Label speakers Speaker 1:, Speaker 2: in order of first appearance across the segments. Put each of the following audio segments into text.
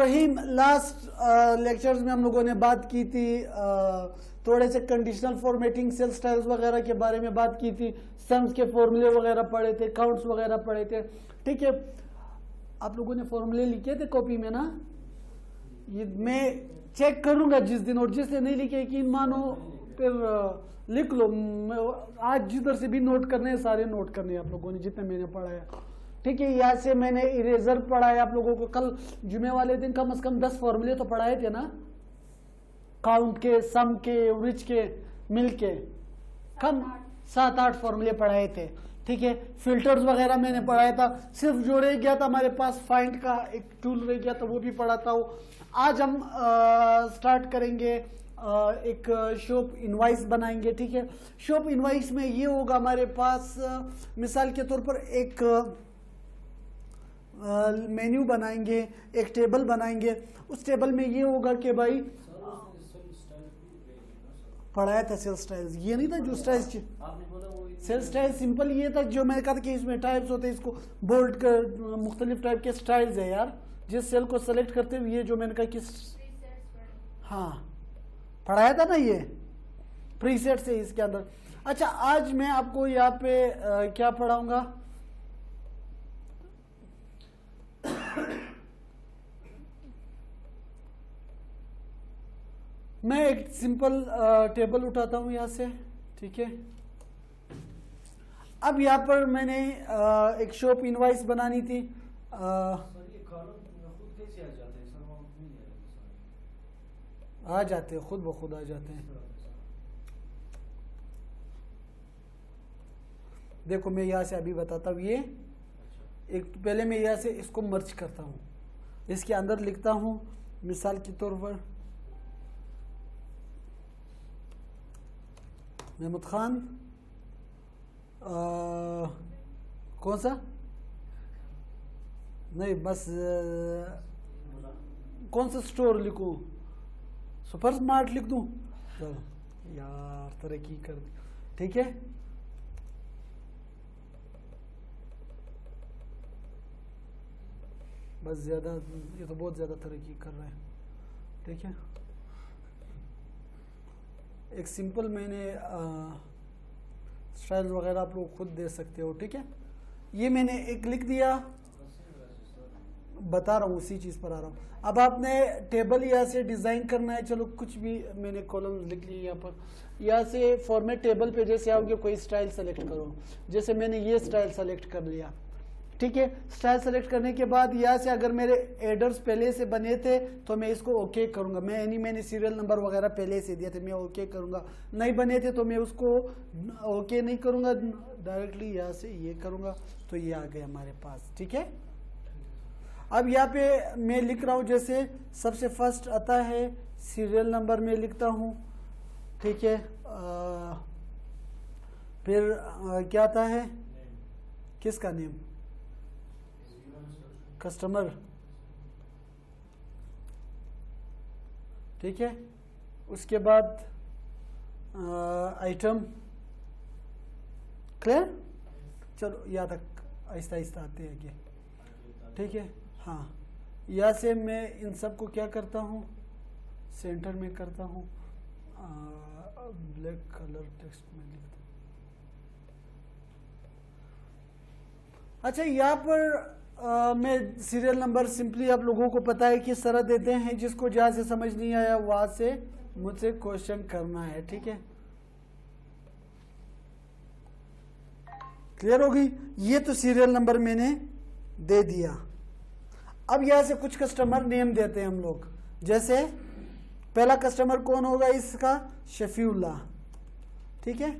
Speaker 1: रहीम, last lectures में हम लोगों ने बात की थी थोड़े से कंडीशनल फॉर्मेटिंग, सेल स्टाइल्स वगैरह के बारे में बात की थी, सम्स के फॉर्मूले वगैरह पढ़े थे, काउंट्स वगैरह पढ़े थे। ठीक है, आप लोगों ने फॉर्मूले लिखे थे कॉपी में ना? ये मैं चेक करूंगा जिस दिन, और जिसने नहीं लिखे यकीन मानो फिर लिख लो। आज जिधर से भी नोट करने हैं सारे नोट करने हैं आप लोगों ने, जितने मैंने पढ़ाया। ठीक है, यहाँ से मैंने इरेजर पढ़ाया आप लोगों को। कल जुमे वाले दिन कम से कम 10 फॉर्मूले तो पढ़ाए थे ना, काउंट के, सम के, रिच के, मिल के, कम 7-8 फॉर्मूले पढ़ाए थे। ठीक है, फिल्टर्स वगैरह मैंने पढ़ाया था। सिर्फ जो रह गया था हमारे पास फाइंड का एक टूल रह गया था, वो भी पढ़ाता हूँ। आज हम स्टार्ट करेंगे एक शॉप इनवाइस बनाएंगे। ठीक है, शॉप इनवाइस में ये होगा हमारे पास, मिसाल के तौर पर एक मेन्यू बनाएंगे, एक टेबल बनाएंगे। उस टेबल में ये होगा कि भाई पढ़ाया था सेल स्टाइल्स, ये नहीं था जो स्टाइल्स, सेल स्टाइल सिंपल ये था जो मैंने कहा था कि इसमें टाइप्स होते हैं, इसको बोल्ड कर, मुख्तलिफ टाइप के स्टाइल्स है यार। जिस सेल को सेलेक्ट करते हुए ये जो मैंने कहा कि हाँ पढ़ाया था ना, ये प्रीसेट्स है इसके अंदर। अच्छा, आज मैं आपको यहाँ पे क्या पढ़ाऊंगा, मैं एक सिंपल टेबल उठाता हूं यहां से। ठीक है, अब यहां पर मैंने एक शॉप इनवाइस बनानी थी। आ जाते हैं, खुद ब खुद आ जाते हैं। देखो मैं यहां से अभी बताता हूं, ये एक पहले मैं यहां से इसको मर्ज करता हूं, इसके अंदर लिखता हूं मिसाल के तौर पर महमूद खान, कौन सा, नहीं बस कौन सा स्टोर लिखूं, सुपर स्मार्ट लिख दूं? चलो यार तरक्की कर दी। ठीक है, बस ज्यादा, ये तो बहुत ज्यादा तरक्की कर रहा है। ठीक है, एक सिंपल मैंने स्टाइल वगैरह आप लोग खुद दे सकते हो। ठीक है, ये मैंने एक लिख दिया, बता रहा हूँ उसी चीज पर आ रहा हूँ। अब आपने टेबल यहाँ से डिजाइन करना है। चलो कुछ भी मैंने कॉलम लिख लिए यहाँ पर। यहाँ से फॉर्मेट टेबल पे जैसे आओगे कोई स्टाइल सेलेक्ट करो, जैसे मैंने ये स्टाइल सेलेक्ट कर लिया। ठीक है, स्टाइल सेलेक्ट करने के बाद यहाँ से अगर मेरे एडर्स पहले से बने थे तो मैं इसको ओके करूंगा। मैंने सीरियल नंबर वगैरह पहले से दिया थे, मैं ओके करूंगा। नहीं बने थे तो मैं उसको ओके नहीं करूंगा, डायरेक्टली यहाँ से ये करूंगा, तो ये आ गया हमारे पास। ठीक है, अब यहाँ पे मैं लिख रहा हूँ, जैसे सबसे फर्स्ट आता है सीरियल नंबर में लिखता हूँ। ठीक है, फिर क्या आता है, किसका नेम, कस्टमर। ठीक है, उसके बाद आइटम। क्लियर? चलो यहाँ तक आहिस्ता आहिस्ता आते हैं आगे। ठीक है, हाँ यहाँ से मैं इन सब को क्या करता हूँ, सेंटर में करता हूँ, ब्लैक कलर टेक्स्ट में लिखता हूँ। अच्छा, यहाँ पर मैं सीरियल नंबर सिंपली आप लोगों को पता है किस तरह देते हैं, जिसको जहां से समझ नहीं आया वहां से मुझसे क्वेश्चन करना है। ठीक है, क्लियर होगी? ये तो सीरियल नंबर मैंने दे दिया। अब यहां से कुछ कस्टमर नेम देते हैं हम लोग, जैसे पहला कस्टमर कौन होगा इसका, शफीउल्लाह। ठीक है,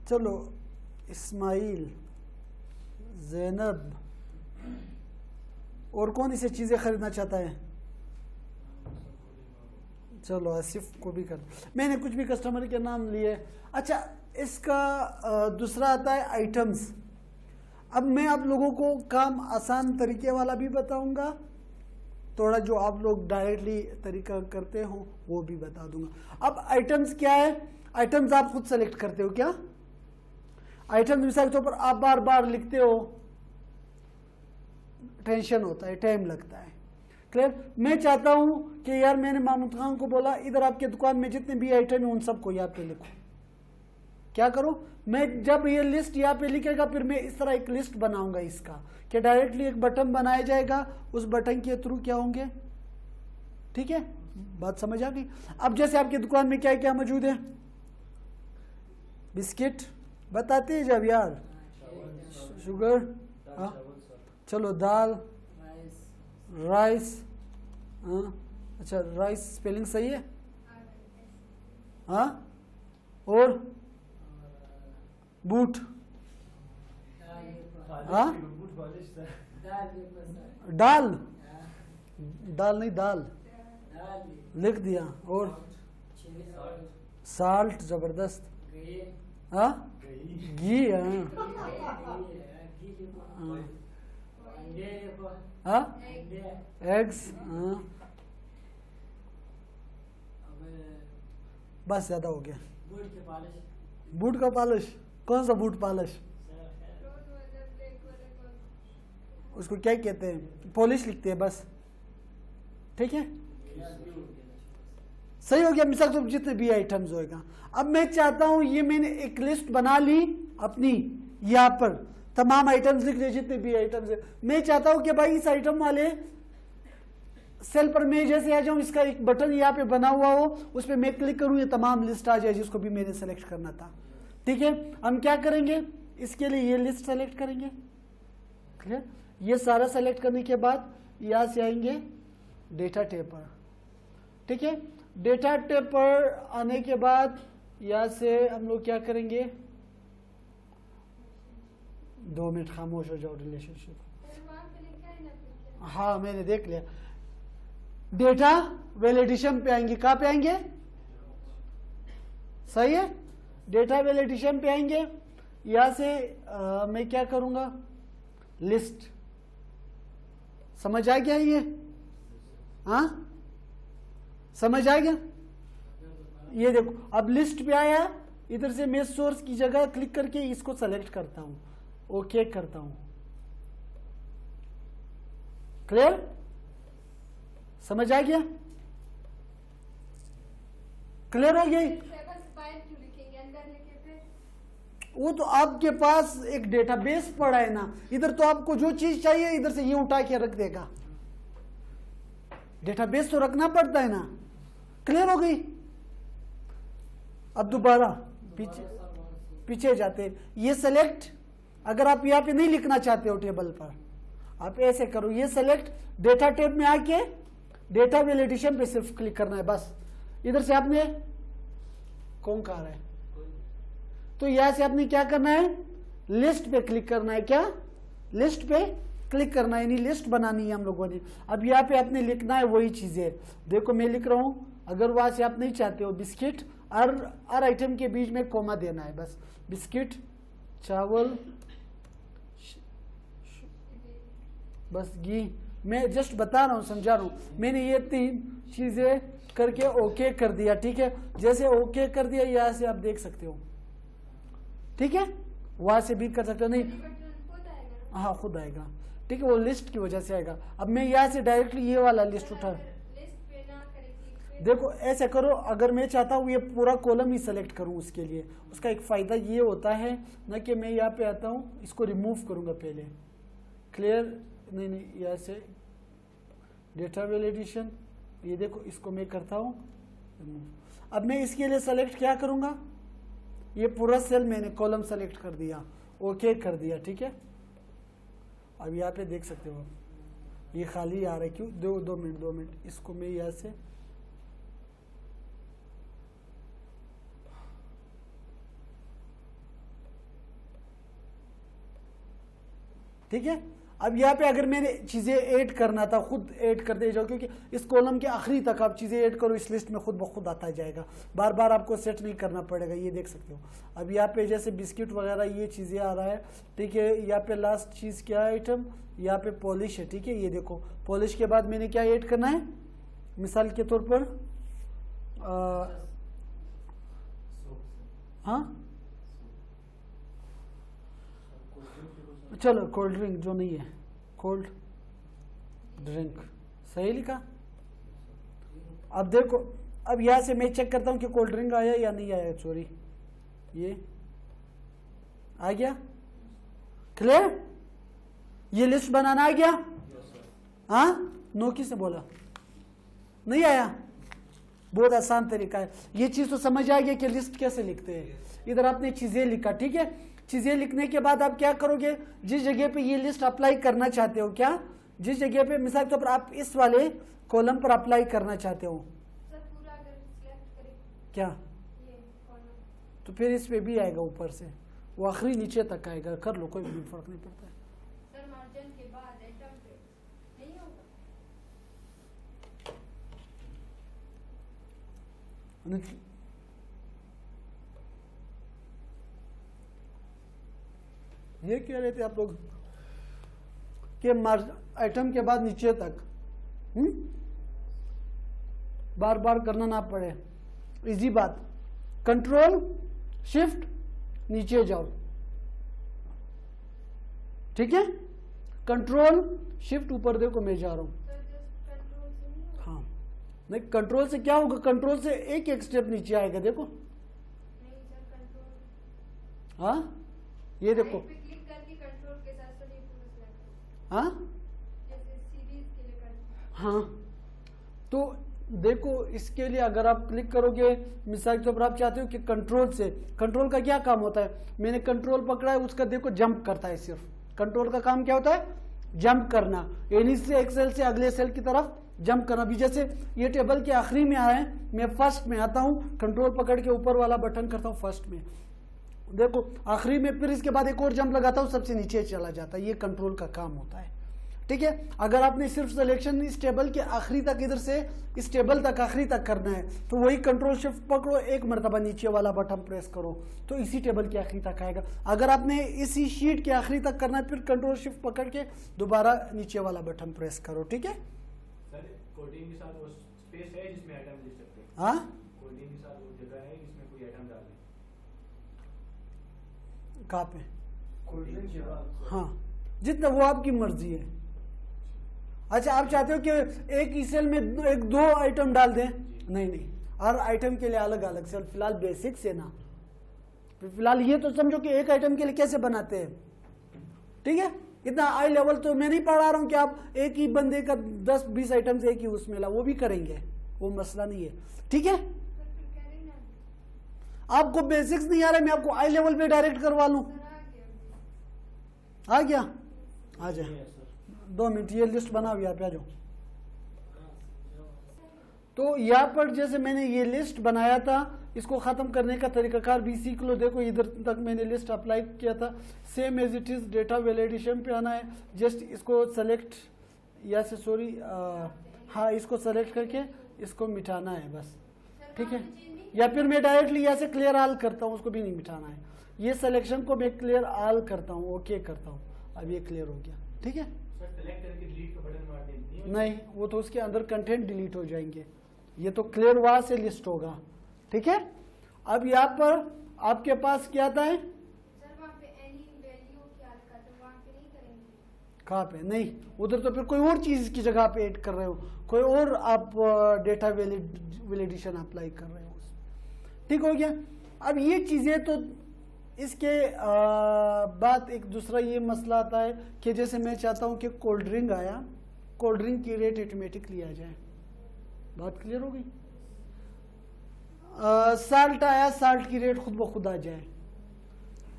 Speaker 1: चलो इस्माइल, ज़ैनब, और कौन इसे चीजें खरीदना चाहता है, चलो आसिफ को भी कर, मैंने कुछ भी कस्टमर के नाम लिए। अच्छा, इसका दूसरा आता है आइटम्स। अब मैं आप लोगों को काम आसान तरीके वाला भी बताऊंगा, थोड़ा जो आप लोग डायरेक्टली तरीका करते हो वो भी बता दूंगा। अब आइटम्स क्या है, आइटम्स आप खुद सेलेक्ट करते हो क्या? आइटम्स मिसाल के तौर पर आप बार बार लिखते हो, टेंशन होता है, टाइम लगता है। क्लियर। मैं चाहता हूं कि यार मैंने महमूद खान को बोला इधर आपके दुकान में जितने भी आइटम है उन सबको यहाँ पे लिखो। क्या करो, मैं जब ये लिस्ट यहाँ पे लिखेगा फिर मैं इस तरह एक लिस्ट बनाऊंगा इसका, कि डायरेक्टली एक बटन बनाया जाएगा, उस बटन के थ्रू क्या होंगे। ठीक है, बात समझ आ गई। अब जैसे आपकी दुकान में क्या क्या मौजूद है, बिस्किट बताते हैं जब यार, शुगर, हाँ चलो दाल, राइस, हाँ अच्छा राइस स्पेलिंग सही है, हाँ और बूट, हाँ दाल, दाल नहीं दाल लिख दिया, और साल्ट जबरदस्त, हाँ घी, हाँ एग्स, हाँ बस ज्यादा हो गया। बूट का पॉलिश, कौन सा बूट पॉलिश, उसको क्या कहते हैं, पॉलिश लिखते हैं बस। ठीक है, सही हो गया। मिसाल तो जितने भी आइटम्स होएगा। अब मैं चाहता हूं, ये मैंने एक लिस्ट बना ली अपनी, यहाँ पर तमाम आइटम्स लिख लिए जितने भी आइटम्स है। मैं चाहता हूं कि भाई इस आइटम वाले सेल पर मैं जैसे आ जाऊं, इसका एक बटन यहाँ पे बना हुआ हो, उस पर मैं क्लिक करूं, ये तमाम लिस्ट आ जाए जिसको भी मैंने सेलेक्ट करना था। ठीक है, हम क्या करेंगे, इसके लिए ये लिस्ट सेलेक्ट करेंगे। क्लियर, ये सारा सेलेक्ट करने के बाद यहां से आएंगे डेटा टैब पर। ठीक है, डेटा टैब पर आने के बाद यहां से हम लोग क्या करेंगे, 2 मिनट खामोश हो जाओ, रिलेशनशिप, हाँ मैंने देख लिया। डेटा वैलिडेशन पे आएंगे, कहां पे आएंगे, सही है, डेटा वैलिडेशन पे आएंगे। यहां से मैं क्या करूंगा, लिस्ट, समझ आ गया ये, हाँ समझ आ गया। ये देखो अब लिस्ट पे आया, इधर से मैं सोर्स की जगह क्लिक करके इसको सेलेक्ट करता हूं, ओके करता हूं। क्लियर, समझ आ गया, क्लियर हो गई। वो तो आपके पास एक डेटाबेस पड़ा है ना, इधर तो आपको जो चीज चाहिए इधर से ये उठा के रख देगा, डेटाबेस तो रखना पड़ता है ना। क्लियर हो गई। अब दोबारा पीछे जाते, ये सेलेक्ट, अगर आप यहाँ पे नहीं लिखना चाहते हो टेबल पर, आप ऐसे करो, ये सेलेक्ट, डेटा टैब में आके डेटा वैलिडेशन पे सिर्फ क्लिक करना है बस। इधर से आपने कौन कहा है, तो यहां से आपने क्या करना है, लिस्ट पे क्लिक करना है। क्या, लिस्ट पे क्लिक करना है, यानी लिस्ट बनानी है हम लोगों ने। अब यहाँ पे आपने लिखना है वही चीजें, देखो मैं लिख रहा हूं, अगर वहां से आप नहीं चाहते हो, बिस्किट, हर आइटम के बीच में कोमा देना है बस, बिस्किट, चावल, बस घी, मैं जस्ट बता रहा हूं, समझा रहा हूं। मैंने ये 3 चीजें करके ओके कर दिया। ठीक है, जैसे ओके कर दिया यहां से आप देख सकते हो। ठीक है, वहां से भी कर सकते हो, नहीं हाँ खुद आएगा। ठीक है, वो लिस्ट की वजह से आएगा। अब मैं यहाँ से डायरेक्टली ये वाला लिस्ट उठा, देखो ऐसे करो, अगर मैं चाहता हूँ ये पूरा कॉलम ही सेलेक्ट करूँ, उसके लिए उसका एक फायदा ये होता है ना कि मैं यहाँ पे आता हूँ, इसको रिमूव करूंगा पहले। क्लियर, नहीं यहाँ से डेटा वैलिडेशन, ये देखो इसको मैं करता हूँ रिमूव। अब मैं इसके लिए सेलेक्ट क्या करूंगा, ये पूरा सेल मैंने कॉलम सेलेक्ट कर दिया, ओके कर दिया। ठीक है, अब यहाँ पे देख सकते हो ये खाली आ रहा है, क्यों, 2 मिनट, इसको मैं यहाँ से ठीक है। अब यहाँ पे अगर मैंने चीजें ऐड करना था, खुद ऐड करते जाओ, क्योंकि इस कॉलम के आखिरी तक आप चीजें ऐड करो, इस लिस्ट में खुद ब खुद आता जाएगा, बार बार आपको सेट नहीं करना पड़ेगा। ये देख सकते हो अब यहाँ पे जैसे बिस्किट वगैरह ये चीजें आ रहा है। ठीक है, यहाँ पे लास्ट चीज क्या है आइटम, यहाँ पे पॉलिश है। ठीक है, ये देखो पॉलिश के बाद मैंने क्या ऐड करना है, मिसाल के तौर पर हाँ चलो कोल्ड ड्रिंक, जो नहीं है कोल्ड ड्रिंक, सही लिखा। अब देखो, अब यहां से मैं चेक करता हूं कि कोल्ड ड्रिंक आया या नहीं आया। सॉरी, ये आ गया। क्लियर? ये लिस्ट बनाना आ गया? हाँ, नो किसने बोला? नहीं आया? बहुत आसान तरीका है। ये चीज तो समझ आ गया कि लिस्ट कैसे लिखते हैं। इधर आपने चीजें लिखा, ठीक है। चीजें लिखने के बाद आप क्या करोगे, जिस जगह पे ये लिस्ट अप्लाई करना चाहते हो, क्या जिस जगह पे मिसाल के तौर पर आप इस वाले कॉलम पर अप्लाई करना चाहते हो,
Speaker 2: सर पूरा अगर सिलेक्ट करें
Speaker 1: क्या,
Speaker 2: ये कॉलम,
Speaker 1: तो फिर इस पे भी आएगा ऊपर से, वो आखिरी नीचे तक आएगा। कर लो, कोई भी फर्क नहीं पड़ता है।
Speaker 2: सर मार्जिन के बाद आइटम पे नहीं होगा। ये कह रहे थे आप लोग कि आइटम के बाद नीचे तक बार बार करना ना पड़े, इजी बात। कंट्रोल शिफ्ट नीचे जाओ, ठीक है। कंट्रोल शिफ्ट ऊपर देखो, मैं जा रहा हूं। सर जस्ट कंट्रोल से नहीं होगा।
Speaker 1: हाँ, नहीं, कंट्रोल से क्या होगा, कंट्रोल से एक एक स्टेप नीचे आएगा, देखो।
Speaker 2: नहीं सर कंट्रोल,
Speaker 1: हाँ, ये देखो।
Speaker 2: पे क्लिक करके कंट्रोल के साथ सर ये पूरा सिलेक्ट करो।
Speaker 1: हाँ
Speaker 2: जैसे सीरीज के लिए करते
Speaker 1: हाँ, तो देखो, इसके लिए अगर आप क्लिक करोगे, मिसाल के तौर पर आप चाहते हो कि कंट्रोल से, कंट्रोल का क्या काम होता है, मैंने कंट्रोल पकड़ा है, उसका देखो जंप करता है। सिर्फ कंट्रोल का काम क्या होता है, जंप करना, यानी से एक सेल से अगले सेल की तरफ जंप करना। भी जैसे ये टेबल के आखिरी में आए, मैं फर्स्ट में आता हूं, कंट्रोल पकड़ के ऊपर वाला बटन करता हूं फर्स्ट में, देखो आखिरी में, फिर इसके बाद एक और जंप लगाता हूं, सबसे नीचे चला जाता है। ये कंट्रोल का काम होता है, ठीक है। अगर आपने सिर्फ सिलेक्शन इस टेबल के आखिरी तक, इधर से इस टेबल तक आखिरी तक करना है, तो वही कंट्रोल शिफ्ट पकड़ो, एक मरतबा नीचे वाला बटन प्रेस करो, तो इसी टेबल के आखिरी तक आएगा। अगर आपने इसी शीट के आखिरी तक करना है, फिर कंट्रोल शिफ्ट पकड़ के दोबारा नीचे वाला बटन प्रेस करो, ठीक है।
Speaker 3: सर कोडिंग के साथ वो स्पेस है जिसमें आइटम लिख सकते हैं।
Speaker 1: हाँ,
Speaker 3: कोडिंग के साथ वो जगह है जिसमें कोई आइटम डाल दें।
Speaker 1: कहाँ पे?
Speaker 3: कोडिंग के बाद
Speaker 1: हाँ, जितना वो आपकी मर्जी है। अच्छा, आप चाहते हो कि एक ही सेल में एक दो आइटम डाल दें? नहीं नहीं, हर आइटम के लिए अलग अलग सेल। फिलहाल बेसिक से ना, फिलहाल ये तो समझो कि एक आइटम के लिए कैसे बनाते हैं, ठीक है। इतना हाई लेवल तो मैं नहीं पढ़ा रहा हूं कि आप एक ही बंदे का 10-20 आइटम से एक ही उसमें ला, वो भी करेंगे, वो मसला नहीं है, ठीक है।
Speaker 2: सर फिर कह रही ना
Speaker 1: आपको बेसिक्स नहीं आ रहा है, मैं आपको हाई लेवल पे डायरेक्ट करवा लूं।
Speaker 2: सर
Speaker 1: आ गया, आ जाए 2 मिनट, ये लिस्ट बनाओ, यहाँ पे आ जाओ। तो यहाँ पर जैसे मैंने ये लिस्ट बनाया था, इसको खत्म करने का तरीकाकार भी सीख लो। देखो इधर तक मैंने लिस्ट अप्लाई किया था, same as it is data validation पे आना है। जस्ट इसको सेलेक्ट, या से सॉरी, हाँ, इसको सेलेक्ट करके इसको मिटाना है बस, ठीक है। या फिर मैं डायरेक्टली यहाँ से क्लियर ऑल करता हूँ, उसको भी नहीं मिटाना है। ये सिलेक्शन को मैं क्लियर ऑल करता हूँ, ओके करता हूँ, अब ये क्लियर हो गया, ठीक है।
Speaker 3: सर सेलेक्ट करके डिलीट का बटन मार दें।
Speaker 1: नहीं, वो तो उसके अंदर कंटेंट डिलीट हो जाएंगे, ये तो क्लियर वहां से लिस्ट होगा, ठीक है। अब यहाँ पर आपके पास क्या आता है,
Speaker 2: सर वहाँ पे एनी वैल्यू क्या रखा तो वहाँ पे नहीं करेंगे।
Speaker 1: कहाँ पे? नहीं, उधर तो फिर कोई और चीज की जगह पे ऐड कर रहे हो, कोई और आप डेटा वैलिडेशन अप्लाई कर रहे हो, ठीक हो गया। अब ये चीजें तो इसके बाद एक दूसरा ये मसला आता है कि जैसे मैं चाहता हूं कि कोल्ड ड्रिंक आया, कोल्ड ड्रिंक की रेट ऑटोमेटिकली आ जाए, बात क्लियर हो गई। साल्ट आया, साल्ट की रेट खुद ब खुद आ जाए,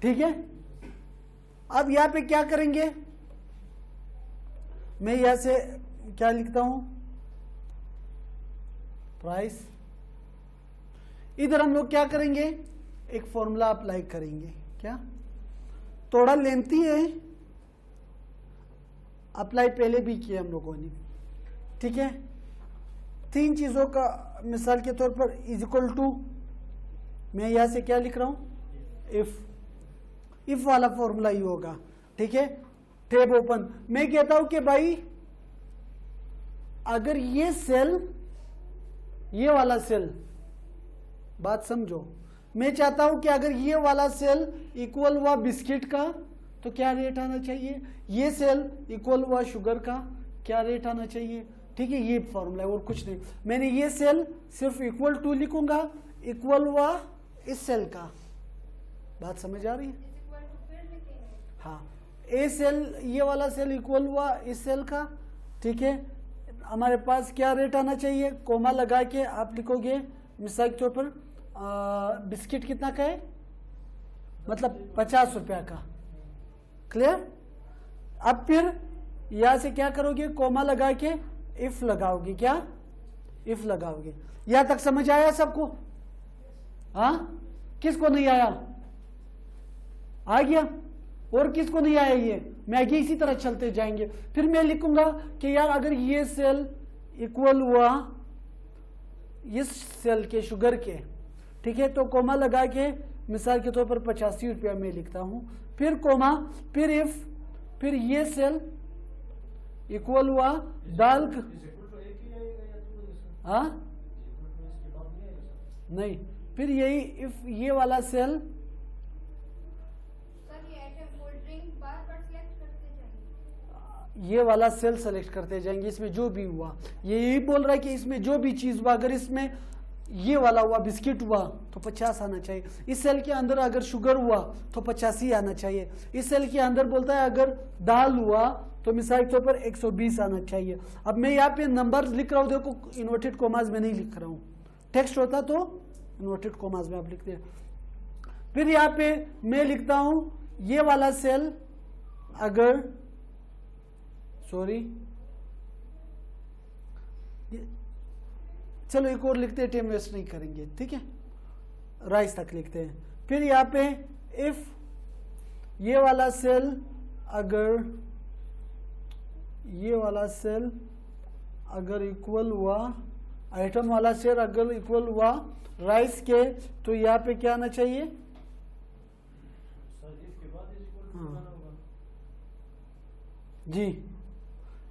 Speaker 1: ठीक है। अब यहां पे क्या करेंगे, मैं यहां से क्या लिखता हूं, प्राइस। इधर हम लोग क्या करेंगे, एक फॉर्मूला अप्लाई करेंगे, क्या थोड़ा लेंथी है, अप्लाई पहले भी किया हम लोगों ने, ठीक है। 3 चीजों का मिसाल के तौर पर इज इक्वल टू, मैं यहां से क्या लिख रहा हूं, इफ वाला फॉर्मूला ही होगा, ठीक है। टैब ओपन, मैं कहता हूं कि भाई अगर ये सेल, ये वाला सेल, बात समझो, मैं चाहता हूं कि अगर ये वाला सेल इक्वल हुआ बिस्किट का तो क्या रेट आना चाहिए, ये सेल इक्वल हुआ शुगर का क्या रेट आना चाहिए,
Speaker 2: ठीक है, ये फॉर्मूला है और कुछ नहीं। मैंने ये सेल सिर्फ इक्वल टू लिखूंगा, इक्वल हुआ इस सेल का। बात समझ आ रही है? हाँ, ए सेल, ये वाला सेल इक्वल हुआ इस सेल का, ठीक है। हमारे पास क्या रेट आना चाहिए, कोमा लगा के आप लिखोगे मिसाल के तौर पर बिस्किट कितना का है, मतलब 50 रुपया का। क्लियर? अब फिर यहां से क्या करोगे, कोमा लगा के इफ लगाओगे, क्या इफ लगाओगे। यहां तक समझ आया सबको? हाँ, किसको नहीं आया? आ गया? और किसको नहीं आया? ये मैं आगे इसी तरह चलते जाएंगे। फिर मैं लिखूंगा कि यार अगर ये सेल इक्वल हुआ इस सेल के, शुगर के, ठीक है, तो कोमा लगा के मिसाल के तौर पर 85 रुपया में लिखता हूं, फिर कोमा, फिर इफ, फिर ये सेल इक्वल हुआ दाल, हाँ नहीं, फिर यही इफ ये वाला सेल, ये वाला सेल सेलेक्ट करते जाएंगे, इसमें जो भी हुआ। ये यही बोल रहा है कि इसमें जो भी चीज हुआ, अगर इसमें ये वाला हुआ बिस्किट हुआ तो 50 आना चाहिए। इस सेल के अंदर अगर शुगर हुआ तो 85 आना चाहिए। इस सेल के अंदर बोलता है अगर दाल हुआ तो मिसाल के तौर पर 120 आना चाहिए। अब मैं यहाँ पे नंबर लिख रहा हूँ, देखो इन्वर्टेड कोमाज में नहीं लिख रहा हूँ, टेक्स्ट होता तो इन्वर्टेड कोमाज में आप लिखते हैं। फिर यहाँ पे मैं लिखता हूँ ये वाला सेल अगर, सॉरी, चलो एक और लिखते हैं, टाइम वेस्ट नहीं करेंगे, ठीक है, राइस तक लिखते हैं। फिर यहाँ पे इफ ये वाला सेल अगर, ये वाला सेल अगर इक्वल हुआ, आइटम वाला सेल अगर इक्वल हुआ राइस के, तो यहाँ पे क्या आना चाहिए, हाँ जी,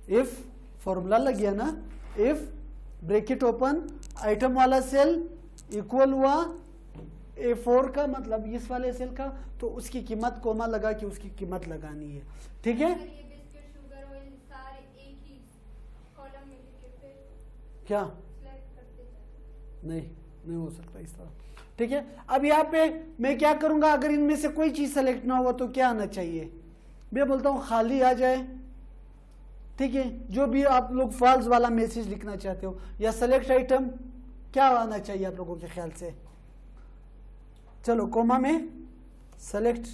Speaker 2: इफ फॉर्मूला लग गया ना, इफ ब्रैकेट ओपन आइटम वाला सेल इक्वल हुआ A4 का, मतलब इस वाले सेल का, तो उसकी कीमत कोमा लगा के उसकी कीमत लगानी है, ठीक है। क्या नहीं हो सकता इस तरह, ठीक है। अब यहाँ पे मैं क्या करूंगा, अगर इनमें से कोई चीज सेलेक्ट ना हुआ तो क्या आना चाहिए, मैं बोलता हूं खाली आ जाए, ठीक है। जो भी आप लोग फॉल्स वाला मैसेज लिखना चाहते हो, या सेलेक्ट आइटम, क्या आना चाहिए आप लोगों के ख्याल से, चलो कोमा में सेलेक्ट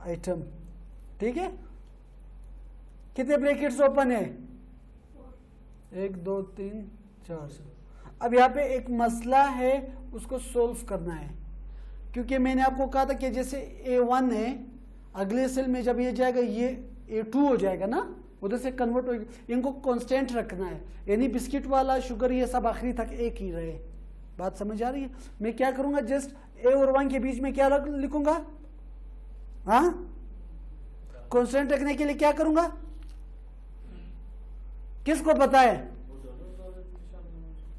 Speaker 2: आइटम, ठीक है। कितने ब्रैकेट्स ओपन है, 1 2 3 4। अब यहाँ पे एक मसला है, उसको सोल्व करना है, क्योंकि मैंने आपको कहा था कि जैसे A1 है, अगले सेल में जब ये जाएगा ये A2 हो जाएगा ना, उधर से कन्वर्ट हो, इनको कांस्टेंट रखना है, यानी बिस्किट वाला, शुगर, ये सब आखिरी तक एक ही रहे। बात समझ आ रही है? मैं क्या करूंगा, जस्ट A और 1 के बीच में क्या लिखूंगा, हाँ, कांस्टेंट रखने के लिए क्या करूंगा, किसको पता है,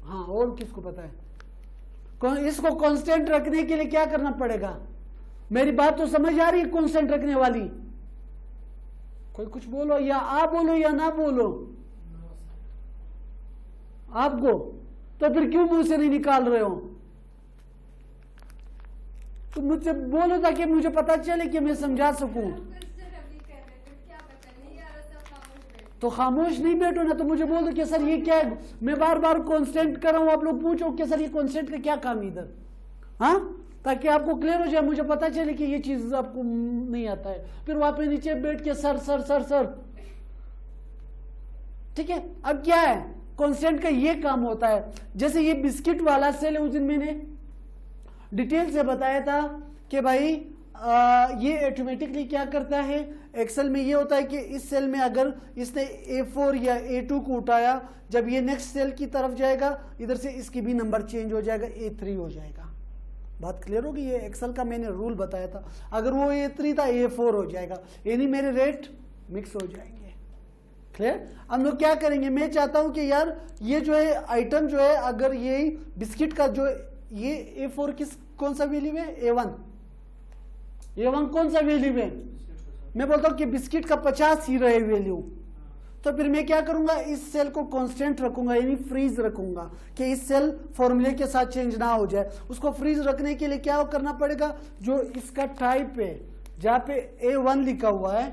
Speaker 2: हाँ, और किसको पता है, इसको कांस्टेंट रखने के लिए क्या करना पड़ेगा, मेरी बात तो समझ आ रही है, कांस्टेंट रखने वाली, कोई कुछ बोलो, या आप बोलो या ना बोलो, आपको तो फिर क्यों मुंह से नहीं निकाल रहे हो, तो मुझसे बोलो ताकि मुझे पता चले कि मैं समझा सकूं। तो खामोश नहीं बैठो ना, तो मुझे बोल दो कि सर ये क्या है, मैं बार बार कांस्टेंट कर रहा हूं, आप लोग पूछो कि सर ये कांस्टेंट का क्या काम इधर, हाँ, ताकि आपको क्लियर हो जाए, मुझे पता चले कि ये चीज आपको नहीं आता है, फिर वहां पे नीचे बैठ के सर सर सर सर, ठीक है। अब क्या है, कांस्टेंट का ये काम होता है, जैसे ये बिस्किट वाला सेल है, उस दिन मैंने डिटेल से बताया था कि भाई ये ऑटोमेटिकली क्या करता है, एक्सेल में ये होता है कि इस सेल में अगर इसने A4 या A2 को उठाया, जब ये नेक्स्ट सेल की तरफ जाएगा, इधर से इसकी भी नंबर चेंज हो जाएगा, A3 हो जाएगा। बात क्लियर होगी? ये एक्सेल का मैंने रूल बताया था, अगर वो A3 था A4 हो जाएगा, यानी मेरे रेट मिक्स हो जाएंगे। क्लियर? हम लोग क्या करेंगे, मैं चाहता हूं कि यार ये जो है आइटम जो है, अगर ये बिस्किट का जो ये A4 कौन सा वैल्यू है, A1 कौन सा वैल्यू है, मैं बोलता हूं कि बिस्किट का 50 ही रहे वैल्यू,
Speaker 1: तो फिर मैं क्या करूंगा, इस सेल को कांस्टेंट रखूंगा, यानी फ्रीज रखूंगा कि इस सेल फॉर्मूले के साथ चेंज ना हो जाए। उसको फ्रीज रखने के लिए क्या करना पड़ेगा, जो इसका टाइप है जहां पे A1 लिखा हुआ है,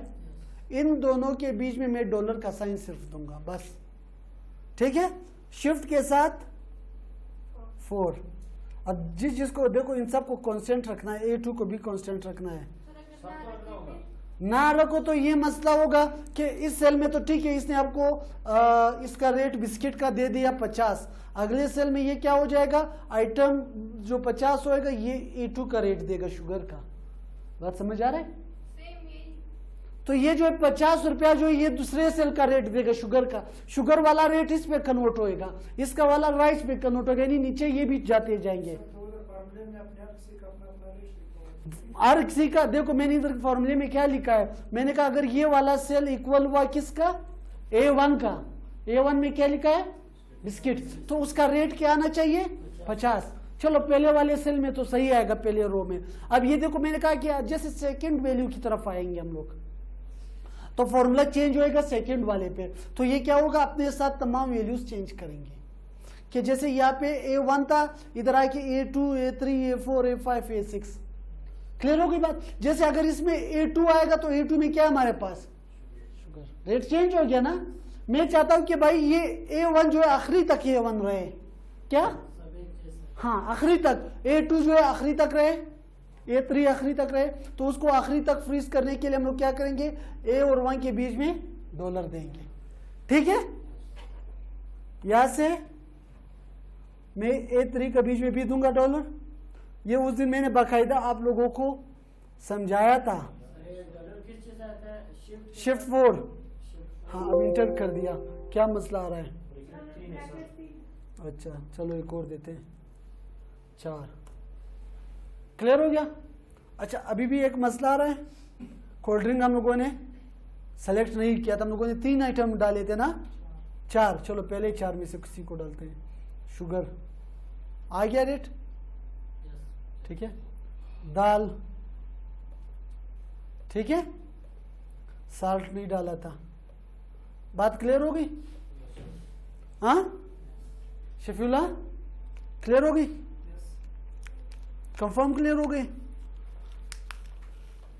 Speaker 1: इन दोनों के बीच में मैं डॉलर का साइन सिर्फ दूंगा बस, ठीक है। शिफ्ट के साथ 4। अब जिसको देखो इन सबको कांस्टेंट रखना है, A2 को भी कांस्टेंट रखना है। ना रखो तो ये मसला होगा कि इस सेल में तो ठीक है, इसने आपको इसका रेट बिस्किट का दे दिया 50, अगले सेल में ये क्या हो जाएगा, आइटम जो 50 होएगा ये A2 का रेट देगा शुगर का। बात समझ आ रहा है? तो ये जो 50 रुपया जो ये दूसरे सेल का रेट देगा शुगर का, शुगर वाला रेट इस पे कन्वर्ट होएगा, इसका वाला राइस पे कन्वर्ट होगा, यानी नीचे ये भी जाते जाएंगे। हर किसी का देखो, मैंने इधर फॉर्मूले में क्या लिखा है, मैंने कहा अगर ये वाला सेल इक्वल हुआ किसका, A1 का, A1 में क्या लिखा है, बिस्किट, तो उसका रेट क्या आना चाहिए, 50। चलो पहले वाले सेल में तो सही आएगा, पहले रो में। अब ये देखो मैंने कहा कि जैसे सेकंड वैल्यू की तरफ आएंगे हम लोग, तो फॉर्मूला चेंज होएगा सेकंड वाले पे, तो ये क्या होगा, अपने साथ तमाम वैल्यूज चेंज करेंगे। कि जैसे यहाँ पे A1 था, इधर आके A2, A3, A4, A5, A6। Clear हो गई बात? जैसे अगर इसमें A2 आएगा तो A2 में क्या हमारे पास, शुगर, रेट चेंज हो गया ना। मैं चाहता हूं कि भाई ये A1 जो है आखिरी तक A1 रहे, क्या, हाँ आखिरी तक, A2 जो है आखिरी तक रहे, A3 आखिरी तक रहे, तो उसको आखिरी तक फ्रीज करने के लिए हम लोग क्या करेंगे, A और 1 के बीच में डॉलर देंगे, ठीक है। यहां से मैं A3 के बीच में भी दूंगा डॉलर। ये उस दिन मैंने बाकायदा आप लोगों को समझाया था, शिफ्ट 4, हाँ अब इंटर कर दिया, क्या मसला आ रहा है, अच्छा चलो एक और देते हैं, 4। क्लियर हो गया? अच्छा अभी भी एक मसला आ रहा है, कोल्ड ड्रिंक हम लोगों ने सेलेक्ट नहीं किया था, हम लोगों ने 3 आइटम डाले थे ना, 4, चलो पहले 4 में से किसी को डालते हैं। शुगर आ गया रेट, ठीक है, दाल, ठीक है, साल्ट नहीं डाला था। बात क्लियर हो गई? हाँ शफीला क्लियर हो गई? कंफर्म क्लियर हो गई?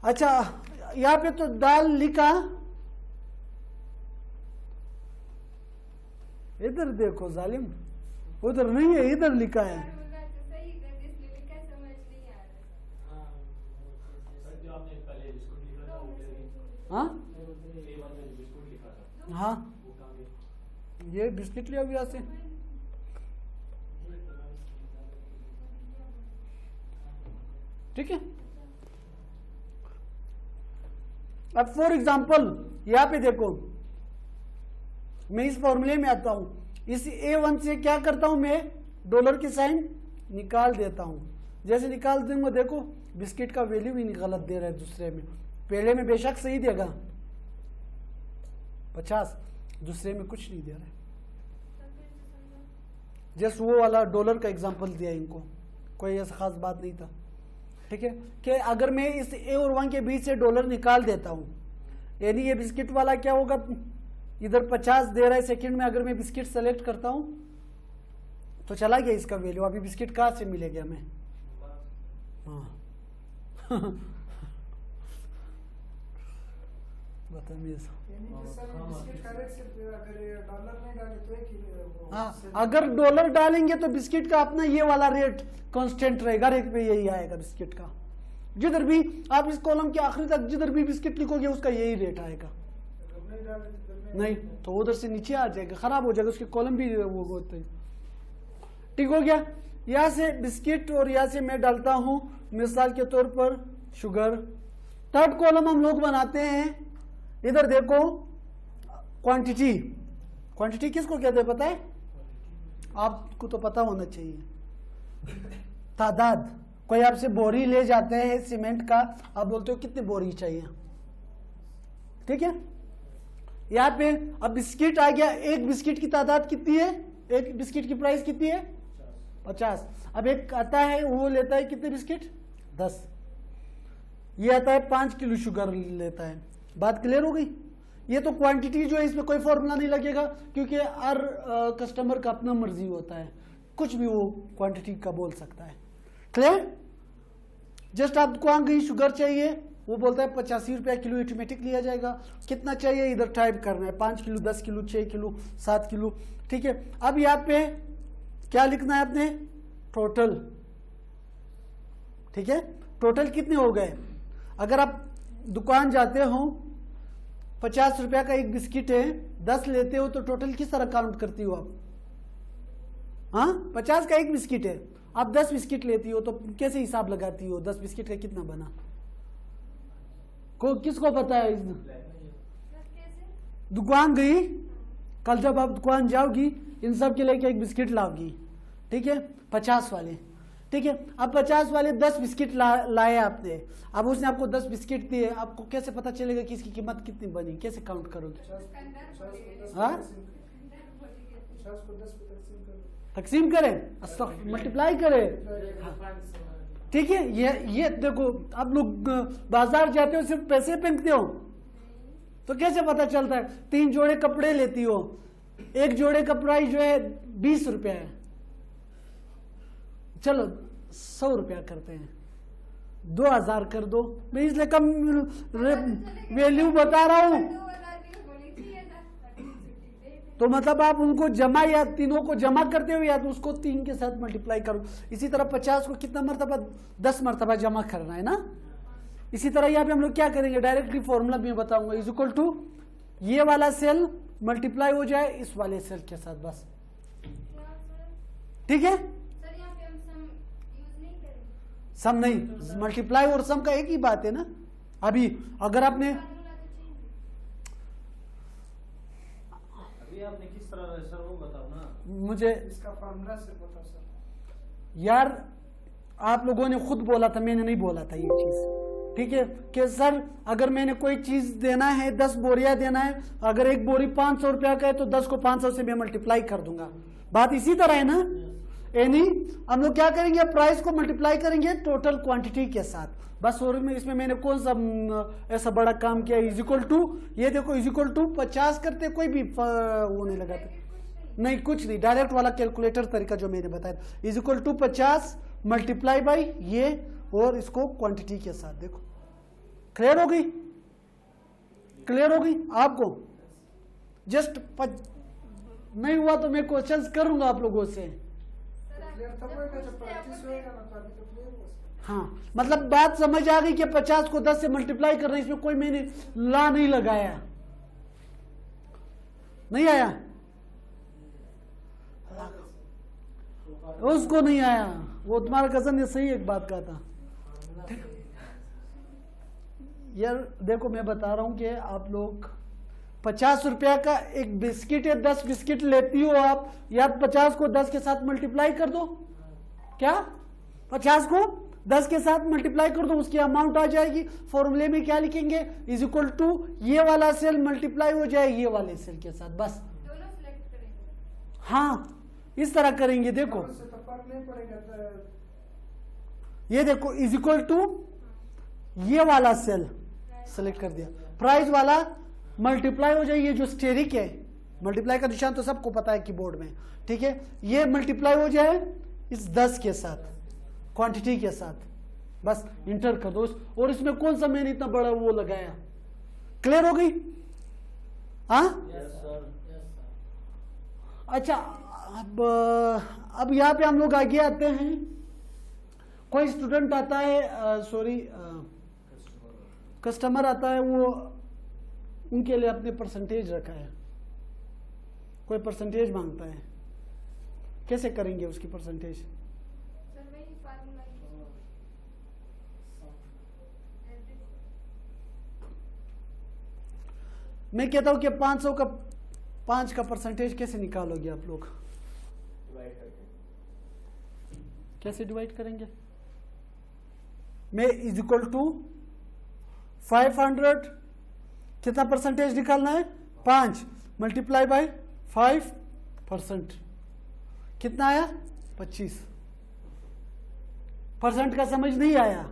Speaker 1: अच्छा यहां पे तो दाल लिखा, इधर देखो जालिम, उधर नहीं है, इधर लिखा है। हाँ हाँ ये बिस्किट लिया यहाँ से, ठीक है। अब फॉर एग्जाम्पल यहां पे देखो, मैं इस फॉर्मूले में आता हूं, इस A1 से क्या करता हूं, मैं डॉलर की साइन निकाल देता हूं। जैसे निकाल दूंगा देखो बिस्किट का वैल्यू भी गलत दे रहा है दूसरे में, पहले में बेशक सही देगा 50, दूसरे में कुछ नहीं दे रहा है। जस्ट वो वाला डॉलर का एग्जांपल दिया इनको, कोई ऐसा खास बात नहीं था, ठीक है। कि अगर मैं इस A और 1 के बीच से डॉलर निकाल देता हूं, यानी ये बिस्किट वाला क्या होगा, इधर 50 दे रहा है सेकंड में, अगर मैं बिस्किट सेलेक्ट करता हूं तो चला गया इसका वैल्यू। अभी बिस्किट कहां से मिलेगा हमें, हाँ हाँ अगर डॉलर डालेंगे तो बिस्किट का अपना ये वाला रेट कांस्टेंट रहेगा, रेट पे यही आएगा बिस्किट का। जिधर भी आप इस कॉलम के आखिरी तक जिधर भी बिस्किट लिखोगे उसका यही रेट आएगा, नहीं तो उधर से नीचे आ जाएगा, खराब हो जाएगा, उसके कॉलम भी वो होते हैं। ठीक हो गया? यहां से बिस्किट और यहां से मैं डालता हूं मिसाल के तौर पर शुगर। थर्ड कॉलम हम लोग बनाते हैं, इधर देखो क्वांटिटी। क्वांटिटी किसको कहते हैं पता है? आपको तो पता होना चाहिए, तादाद। कोई आपसे बोरी ले जाते हैं सीमेंट का, आप बोलते हो कितनी बोरी चाहिए, ठीक है। यहां पे अब बिस्किट आ गया, एक बिस्किट की तादाद कितनी है, एक बिस्किट की प्राइस कितनी है 50। अब एक आता है वो लेता है कितने बिस्किट 10, ये आता है 5 किलो शुगर लेता है। बात क्लियर हो गई? ये तो क्वांटिटी जो है इसमें कोई फॉर्मूला नहीं लगेगा, क्योंकि हर कस्टमर का अपना मर्जी होता है, कुछ भी वो क्वांटिटी का बोल सकता है। क्लियर? जस्ट आपको आ गई शुगर चाहिए, वो बोलता है 85 रुपया किलो ऑटोमेटिक लिया जाएगा। कितना चाहिए इधर टाइप करना है, 5 किलो, 10 किलो, 6 किलो, 7 किलो। ठीक है, अब यहाँ पे क्या लिखना है आपने? टोटल। ठीक है, टोटल कितने हो गए? अगर आप दुकान जाते हो, 50 रुपया का एक बिस्किट है, 10 लेते हो तो टोटल किस तरह काउंट करती हो आप? हाँ, 50 का एक बिस्किट है, आप 10 बिस्किट लेती हो तो कैसे हिसाब लगाती हो? 10 बिस्किट का कितना बना? किसको पता है? दुकान गई, कल जब आप दुकान जाओगी इन सब के लेके एक बिस्किट लाओगी, ठीक है, 50 वाले। ठीक है, अब 50 वाले 10 बिस्किट लाए आपने, अब उसने आपको 10 बिस्किट दिए, आपको कैसे पता चलेगा कि इसकी कीमत कितनी बनी? कैसे काउंट करोगे? हाँ, तकसीम करें, मल्टीप्लाई करें। हाँ। ठीक है, ये देखो, आप लोग बाजार जाते हो सिर्फ पैसे फेंकते हो तो कैसे पता चलता है? 3 जोड़े कपड़े लेती हो, एक जोड़े का प्राइस जो है 20 रुपया है, चलो 100 रुपया करते हैं, 2000 कर दो। मैं इसलिए कम वैल्यू बता रहा हूं। तो मतलब आप उनको जमा, या तीनों को जमा करते हो या तो उसको 3 के साथ मल्टीप्लाई करो। इसी तरह 50 को कितना मरतबा? 10 मरतबा जमा करना है ना। इसी तरह यहाँ पे हम लोग क्या करेंगे? डायरेक्टली फॉर्मूला भी बताऊंगा, इज इक्वल टू ये वाला सेल मल्टीप्लाई हो जाए इस वाले सेल के साथ, बस। ठीक है, सम नहीं, मल्टीप्लाई और सम का एक ही बात है ना। अभी अगर आपने
Speaker 4: आपने किस तरह सर वो बताओ ना,
Speaker 1: मुझे
Speaker 2: इसका फॉर्मूला से बताओ सर।
Speaker 1: यार आप लोगों ने खुद बोला था, मैंने नहीं बोला था ये चीज। ठीक है, कि सर अगर मैंने कोई चीज देना है, 10 बोरिया देना है, अगर एक बोरी 500 रुपया का है तो 10 को 500 से मैं मल्टीप्लाई कर दूंगा। बात इसी तरह है ना। यानी हम लोग क्या करेंगे? प्राइस को मल्टीप्लाई करेंगे टोटल क्वांटिटी के साथ, बस। और इसमें मैंने कौन सा ऐसा बड़ा काम किया? इज इक्वल टू, ये देखो, इज इक्वल टू 50 करते, कोई भी वो नहीं लगाते, नहीं कुछ नहीं, डायरेक्ट वाला कैलकुलेटर तरीका जो मैंने बताया। Is equal to 50 multiply by ये, और इसको क्वांटिटी के साथ। देखो क्लियर हो गई? क्लियर हो गई आपको? जस्ट नहीं हुआ तो मैं क्वेश्चंस करूंगा आप लोगों से। हाँ, मतलब बात समझ आ गई कि 50 को 10 से मल्टीप्लाई करना, इसमें कोई मैंने ला नहीं लगाया, नहीं आया, उसको नहीं आया, वो तुम्हारा कजन ने सही एक बात कहा था। यार देखो, मैं बता रहा हूं कि आप लोग 50 रुपया का एक बिस्किट है, 10 बिस्किट लेती हो आप, या 50 को 10 के साथ मल्टीप्लाई कर दो। क्या? 50 को 10 के साथ मल्टीप्लाई कर दो, उसकी अमाउंट आ जाएगी। फॉर्मूले में क्या लिखेंगे? इज इक्वल टू ये वाला सेल मल्टीप्लाई हो जाए ये वाले सेल के साथ, बस। हाँ, इस तरह करेंगे। देखो ये देखो, इज इक्वल टू ये वाला सेल सेलेक्ट कर दिया, प्राइस वाला मल्टीप्लाई हो जाए, ये जो स्टेरिक है, मल्टीप्लाई का निशान तो सबको पता है कीबोर्ड में। ठीक है, ये मल्टीप्लाई हो जाए इस 10 के साथ, क्वांटिटी के साथ, बस इंटर कर दो। और इसमें कौन सा मैंने इतना बड़ा वो लगाया? क्लियर हो गई? हाँ, अच्छा, अब यहाँ पे हम लोग आगे आते हैं। कोई स्टूडेंट आता है, सॉरी कस्टमर आता है, वो उनके लिए अपने परसेंटेज रखा है, कोई परसेंटेज मांगता है, कैसे करेंगे उसकी परसेंटेज? मैं कहता हूं कि 500 का 5 का परसेंटेज कैसे निकालोगे आप लोग? कैसे डिवाइड करेंगे? मैं इज इक्वल टू 500, कितना परसेंटेज निकालना है? 5 मल्टीप्लाई बाय 5%, कितना आया? 25%। का समझ नहीं आया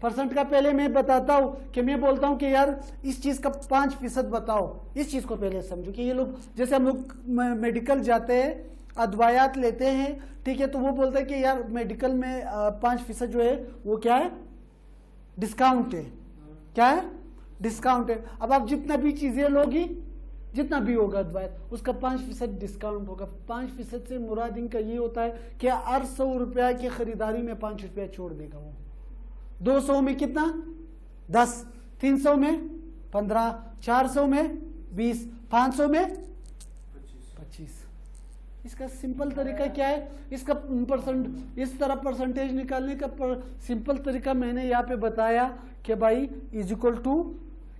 Speaker 2: परसेंट का पहले मैं बताता हूं कि मैं बोलता हूं कि यार इस चीज का 5% बताओ, इस चीज को पहले समझो कि ये लोग जैसे हम लोग मेडिकल जाते हैं, अदवायात लेते हैं, ठीक है, तो वो बोलते हैं कि यार मेडिकल में 5% जो है वो क्या है, डिस्काउंट है। क्या है? डिस्काउंट है। अब आप जितना भी चीजें लोगी, जितना भी होगा अदवायात, उसका 5% डिस्काउंट होगा। 5% से मुराद इनका ये होता है कि 800 रुपया की खरीदारी में 5 रुपया छोड़ देगा वो। 200 में कितना? 10, 300 में 15, 400 में 20, 500 में 25। इसका सिंपल तरीका क्या है? इसका इस तरह परसेंटेज निकालने का सिंपल तरीका मैंने यहाँ पे बताया कि भाई इज इक्वल टू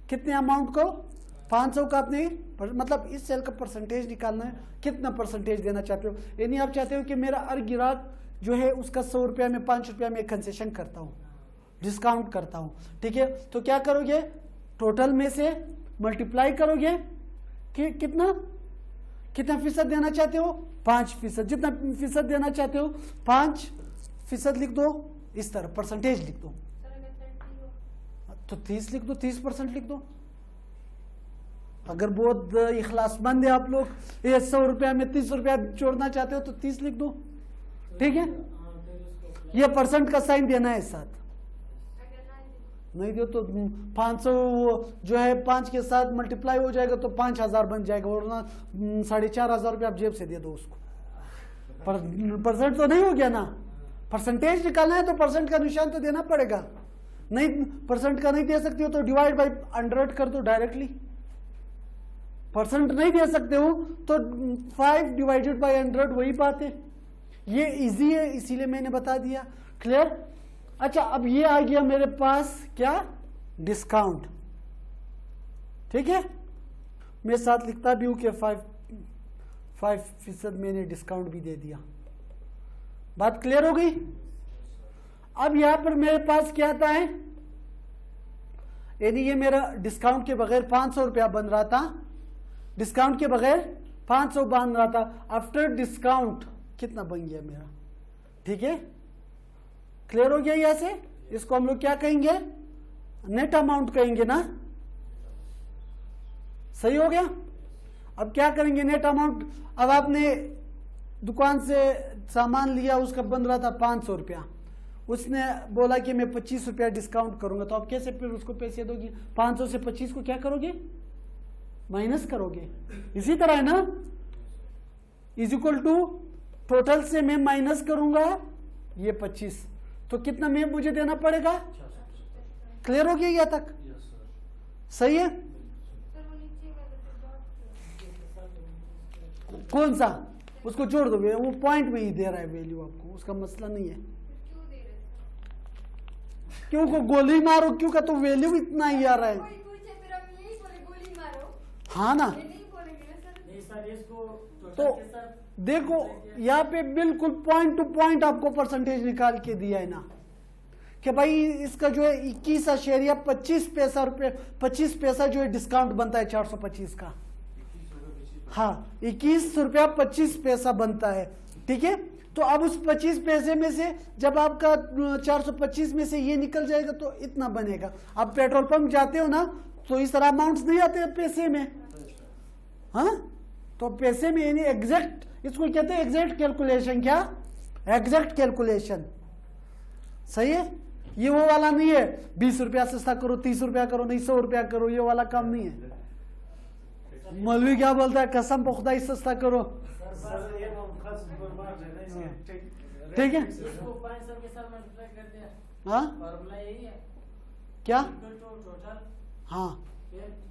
Speaker 2: कितने अमाउंट को, 500 का आपने मतलब इस सेल का परसेंटेज निकालना है, कितना परसेंटेज देना चाहते हो। यानी आप चाहते हो कि मेरा हर ग्राहक जो है उसका 100 रुपया में 5 रुपया में कंसेशन करता हूँ, डिस्काउंट करता हूँ, ठीक है। तो क्या करोगे, टोटल में से मल्टीप्लाई करोगे कि कितना फीसद देना चाहते हो, 5%। जितना फीसद देना चाहते हो 5% लिख दो, इस तरह परसेंटेज लिख दो, तो 30 लिख दो, 30% लिख दो। अगर बहुत इखलासमंद है आप लोग, 100 रुपया में 30 रुपया जोड़ना चाहते हो तो 30 लिख दो, ठीक है। ये परसेंट का साइन देना है साथ, नहीं दो तो 500 जो है 5 के साथ मल्टीप्लाई हो जाएगा तो 5000 बन जाएगा, वरना 4500 रुपया आप जेब से दे दो उसको। परसेंट तो नहीं हो गया ना, परसेंटेज निकालना है तो परसेंट का निशान तो देना पड़ेगा। नहीं परसेंट का नहीं दे सकते हो तो डिवाइड बाय 100 कर दो डायरेक्टली। परसेंट नहीं दे सकते हो तो 5 डिवाइडेड बाय 100, वही बात है। ये इजी है इसीलिए मैंने बता दिया। क्लियर? अच्छा, अब ये आ गया मेरे पास क्या, डिस्काउंट, ठीक है। मैं साथ लिखता भी हूं कि 5% मैंने डिस्काउंट भी दे दिया। बात क्लियर हो गई? अब यहां पर मेरे पास क्या आता है, यानी ये मेरा डिस्काउंट के बगैर 500 रुपया बन रहा था, डिस्काउंट के बगैर 500 बन रहा था। आफ्टर डिस्काउंट कितना बन गया मेरा, ठीक है। क्लियर हो गया? यहां से इसको हम लोग क्या कहेंगे, नेट अमाउंट कहेंगे ना, सही हो गया। अब क्या करेंगे, नेट अमाउंट। अब आपने दुकान से सामान लिया, उसका बन रहा था 500 रुपया, उसने बोला कि मैं 25 रुपया डिस्काउंट करूंगा, तो आप कैसे फिर उसको पैसे दोगे? 500 से 25 को क्या करोगे, माइनस करोगे। इसी तरह है ना, इज इक्वल टू टोटल से मैं माइनस करूंगा ये 25, तो कितना में मुझे देना पड़ेगा। क्लियर हो गया यहाँ तक? सही है। कौन सा, उसको जोड़ दो, वो पॉइंट में ही दे रहा है वैल्यू आपको, उसका मसला नहीं है। क्यों को गोली मारो, क्यों का तो वैल्यू इतना ही आ रहा है। हाँ ना, तो देखो यहाँ पे बिल्कुल पॉइंट टू पॉइंट आपको परसेंटेज निकाल के दिया है ना, कि भाई इसका जो है 21.25 पैसा जो है डिस्काउंट बनता है 425 का। हाँ, 21 रुपया 25 पैसा बनता है, ठीक है। तो अब उस 25 पैसे में से जब आपका 425 में से ये निकल जाएगा तो इतना बनेगा। आप पेट्रोल पंप जाते हो ना, तो इस तरह अमाउंट्स नहीं आते पैसे में, हाँ, तो पैसे में यानी एग्जैक्ट, इसको कहते हैं एग्जैक्ट कैलकुलेशन। क्या? एग्जैक्ट कैलकुलेशन, सही है। ये वो वाला नहीं है 20 रुपया सस्ता करो, 30 रुपया करो, नहीं 100 रुपया करो, ये वाला काम नहीं है। मौलवी क्या बोलता है, कसम पे खुदा सस्ता करो, ठीक है। हाँ क्या, हाँ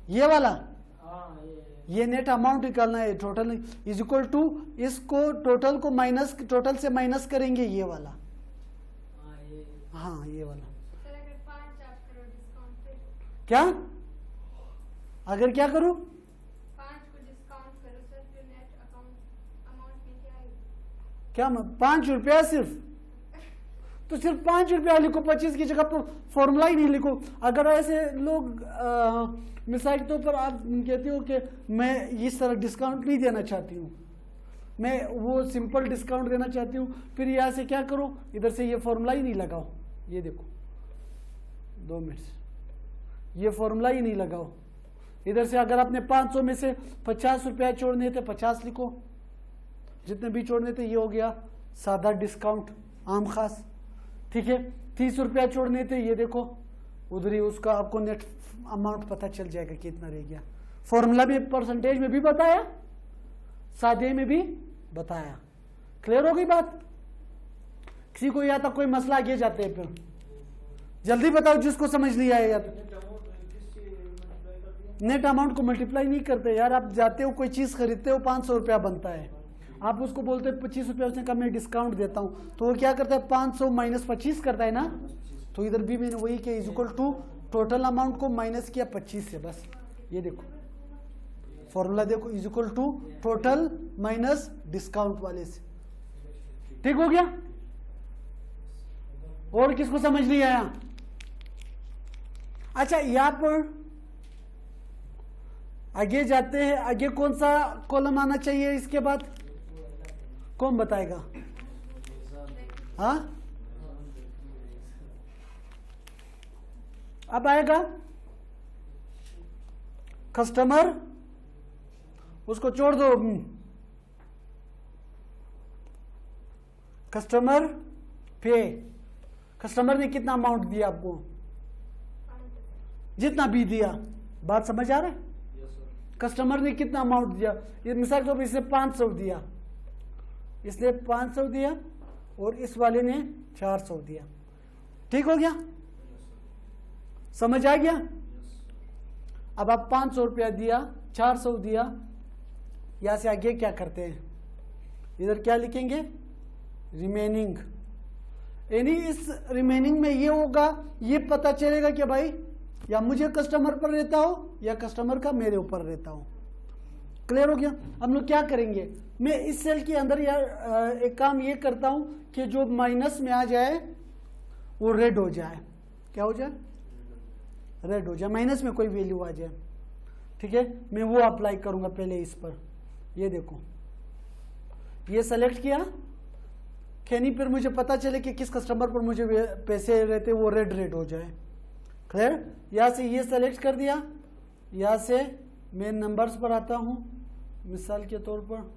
Speaker 2: ये वाला, ये नेट अमाउंट निकालना है, टोटल इज इक्वल टू, इसको टोटल को माइनस, टोटल से माइनस करेंगे ये वाला, हाँ ये वाला। क्या, अगर क्या करूं,
Speaker 5: 5 को डिस्काउंट करो सर, फिर नेट अमाउंट में क्या आएगा?
Speaker 2: क्या 5 रुपया सिर्फ, तो सिर्फ 5 रुपया लिखो, 25 की जगह पर फॉर्मूला ही नहीं लिखो। अगर ऐसे लोग मिसाल के तौर पर आप कहते हो कि मैं इस तरह डिस्काउंट नहीं देना चाहती हूँ, मैं वो सिंपल डिस्काउंट देना चाहती हूँ, फिर यहाँ से क्या करो, इधर से ये फॉर्मूला ही नहीं लगाओ, ये देखो 2 मिनट, ये फॉर्मूला ही नहीं लगाओ। इधर से अगर आपने 500 में से 50 रुपया छोड़ने थे 50 लिखो, जितने भी छोड़ने थे। ये हो गया सादा डिस्काउंट आम खास, ठीक है। 30 रुपया छोड़ने थे, ये देखो उधर ही उसका आपको नेट अमाउंट पता चल जाएगा कितना रह गया। फॉर्मूला में परसेंटेज में भी बताया, सादे में भी बताया। क्लियर हो गई बात? किसी को या तक कोई मसला आगे जाते हैं फिर जल्दी बताओ जिसको समझ नहीं आएगा। नेट अमाउंट को मल्टीप्लाई नहीं करते यार। आप जाते हो कोई चीज खरीदते हो, 500 रुपया बनता है, आप उसको बोलते हो 25 रुपया, उसने कहा मैं डिस्काउंट देता हूं, तो वो क्या करता है 500 माइनस 25 करता है ना। तो इधर भी मैंने वही किया, is equal to total amount को माइनस किया 25 से, बस। ये देखो फॉर्मूला देखो, is equal to total minus discount वाले से। ठीक हो गया? और किसको समझ नहीं आया? अच्छा, यहां पर आगे जाते हैं। आगे कौन सा कॉलम आना चाहिए इसके बाद? कौन बताएगा? हाँ, अब आएगा कस्टमर, उसको छोड़ दो। कस्टमर पे, कस्टमर ने कितना अमाउंट दिया आपको? जितना भी दिया। बात समझ आ रहा है? कस्टमर ने कितना अमाउंट दिया? ये मिसाल के तौर पर इसने 500 दिया, इसने 500 दिया और इस वाले ने 400 दिया। ठीक हो गया? समझ आ गया? अब आप 500 रुपया दिया, 400 दिया, यहां से आगे क्या करते हैं? इधर क्या लिखेंगे? रिमेनिंग। यानी इस रिमेनिंग में ये होगा, ये पता चलेगा कि भाई या मुझे कस्टमर पर रहता हो या कस्टमर का मेरे ऊपर रहता हो। क्लियर हो गया? हम लोग क्या करेंगे, मैं इस सेल के अंदर यार एक काम ये करता हूं कि जो माइनस में आ जाए वो रेड हो जाए। क्या हो जाए? रेड हो जाए, माइनस में कोई वैल्यू आ जाए। ठीक है, मैं वो अप्लाई करूंगा पहले इस पर। ये देखो, ये सेलेक्ट किया कि नहीं, फिर मुझे पता चले कि किस कस्टमर पर मुझे पैसे रहते, वो रेड रेड हो जाए। क्लियर? यहां से ये सेलेक्ट कर दिया, यहां से मैं नंबर्स पर आता हूं। मिसाल के तौर पर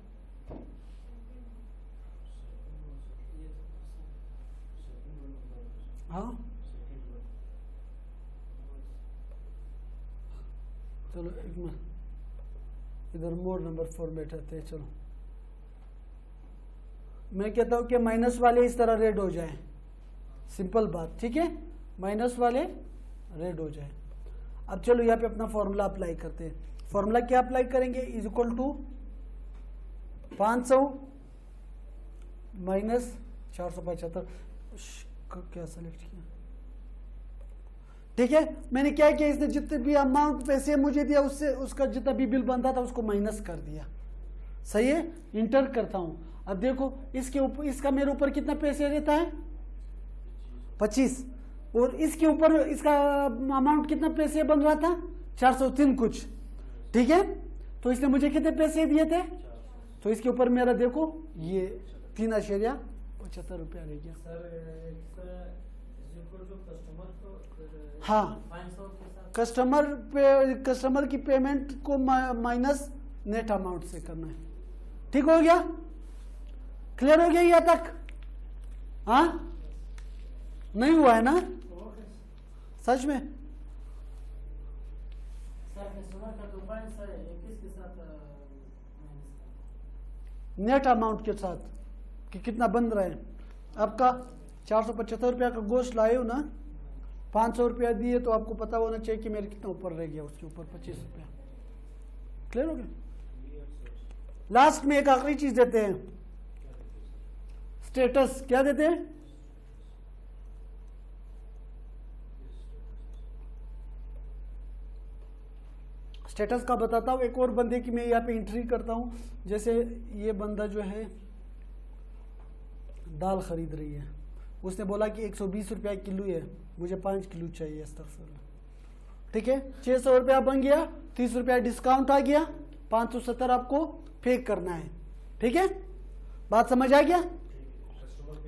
Speaker 2: हाँ, चलो एक मिनट, इधर मोर नंबर फॉर्मेट आते हैं। चलो मैं कहता हूं कि माइनस वाले इस तरह रेड हो जाए, सिंपल बात। ठीक है, माइनस वाले रेड हो जाए। अब चलो यहाँ पे अपना फॉर्मूला अप्लाई करते हैं। फॉर्मूला क्या अप्लाई करेंगे? Is equal to 500 minus 475। क्या सेलेक्ट किया? ठीक है, मैंने क्या किया, इसने जितने भी अमाउंट पैसे मुझे दिया उससे उसका जितना भी बिल बनता था उसको माइनस कर दिया। सही है, इंटर करता हूं। अब देखो इसके ऊपर, इसका मेरे ऊपर कितना पैसे रहता है? 25। और इसके ऊपर इसका अमाउंट कितना पैसे बन रहा था? 403 कुछ। ठीक है, तो इसने मुझे कितने पैसे दिए थे? तो इसके ऊपर मेरा देखो ये 3.75 रुपया रह गया। हाँ, कस्टमर की पेमेंट को माइनस नेट अमाउंट से करना है। ठीक हो गया? क्लियर हो गया यहाँ तक? हाँ, नहीं हुआ है ना? सच में नेट अमाउंट के साथ कि कितना बन रहा है आपका। 475 रुपया का गोश्त लाए हो ना, 500 रुपया दिए, तो आपको पता होना चाहिए कि मेरे कितना ऊपर रह गया, उसके ऊपर 25 रुपया। क्लियर हो गया? लास्ट में एक आखिरी चीज देते हैं, स्टेटस। क्या देते हैं? स्टेटस का बताता हूं। एक और बंदे की मैं यहाँ पे एंट्री करता हूं। जैसे ये बंदा जो है दाल खरीद रही है, उसने बोला कि 120 रुपया किलो है, मुझे 5 किलो चाहिए। अस्तगफुरुल्लाह। ठीक है, 600 रुपया बन गया, 30 रुपया डिस्काउंट आ गया, 570 आपको पे करना है। ठीक है, बात समझ आ गया?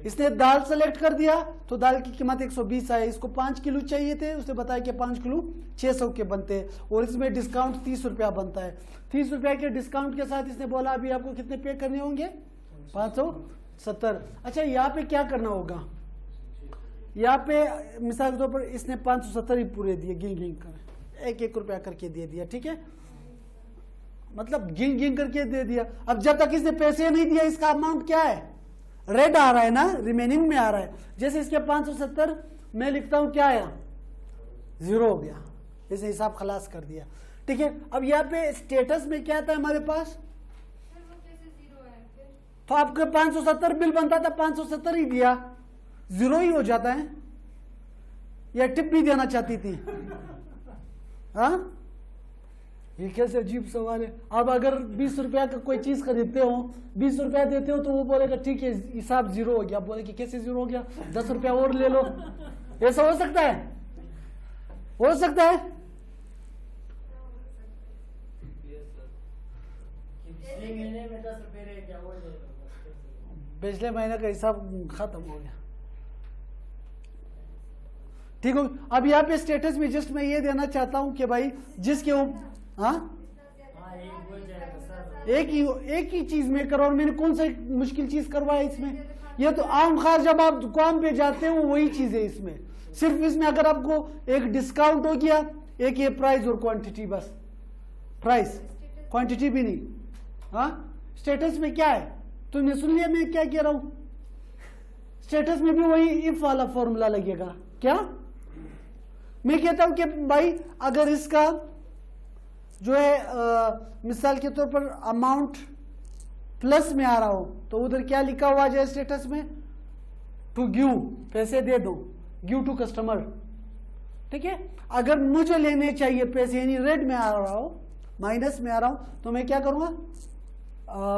Speaker 2: इसने दाल सेलेक्ट कर दिया तो दाल की कीमत 120 है, इसको 5 किलो चाहिए थे, उसने बताया कि 5 किलो 600 के बनते हैं और इसमें डिस्काउंट 30 रुपया बनता है। 30 रुपया के डिस्काउंट के साथ इसने बोला अभी आपको कितने पे करने होंगे, 570। अच्छा यहाँ पे क्या करना होगा, यहाँ पे मिसाल के तौर पर इसने 570 ही पूरे दिए, गिन गिन कर 1-1 रुपया करके दे दिया, ठीक है, मतलब गिन गिन करके दे दिया। अब जब तक इसने पैसे नहीं दिया इसका अमाउंट क्या है, रेड आ रहा है ना, रिमेनिंग में आ रहा है। जैसे इसके 570 मैं लिखता हूं क्या आया, 0 हो गया, इसे हिसाब खलास कर दिया, ठीक है। अब यहाँ पे स्टेटस में क्या था हमारे पास,
Speaker 5: सर वो कैसे 0 है फिर?
Speaker 2: तो आपके 570 बिल बनता था, 570 ही दिया, 0 ही हो जाता है, या टिप भी देना चाहती थी, हाँ ये कैसे अजीब सवाल है। अब अगर 20 रुपया का कोई चीज खरीदते हो, 20 रुपया देते हो तो वो बोलेगा ठीक है हिसाब 0 हो गया, बोले कि कैसे 0 हो गया, 10 रुपया और ले लो, ऐसा हो सकता है, हो सकता है।
Speaker 4: पिछले महीने में 10 रुपए रह गया, वो ले लो।
Speaker 2: पिछले महीने का हिसाब खत्म हो गया, ठीक हो। अब यहाँ पे स्टेटस में जस्ट मैं ये देना चाहता हूं कि भाई जिसके हाँ
Speaker 4: हाँ, एक हो जाएगा सर।
Speaker 2: एक ही चीज में करो, और मैंने कौन सा मुश्किल चीज करवाया इसमें, ये तो आम खास जब आप दुकान पे जाते हो वही चीज है इसमें। सिर्फ इसमें अगर आपको एक डिस्काउंट हो गया, एक ये प्राइस और क्वांटिटी, बस प्राइस क्वांटिटी भी नहीं। हाँ स्टेटस में क्या है, तुमने सुन लिया मैं क्या कह रहा हूं, स्टेटस में भी वही इफ वाला फॉर्मूला लगेगा। क्या मैं कहता हूं कि भाई अगर इसका जो है मिसाल के तौर पर अमाउंट प्लस में आ रहा हो तो उधर क्या लिखा हुआ जाए स्टेटस में, टू गिव, पैसे दे दो, गिव टू कस्टमर, ठीक है। अगर मुझे लेने चाहिए पैसे, यानी रेड में आ रहा हो, माइनस में आ रहा हूं, तो मैं क्या करूंगा,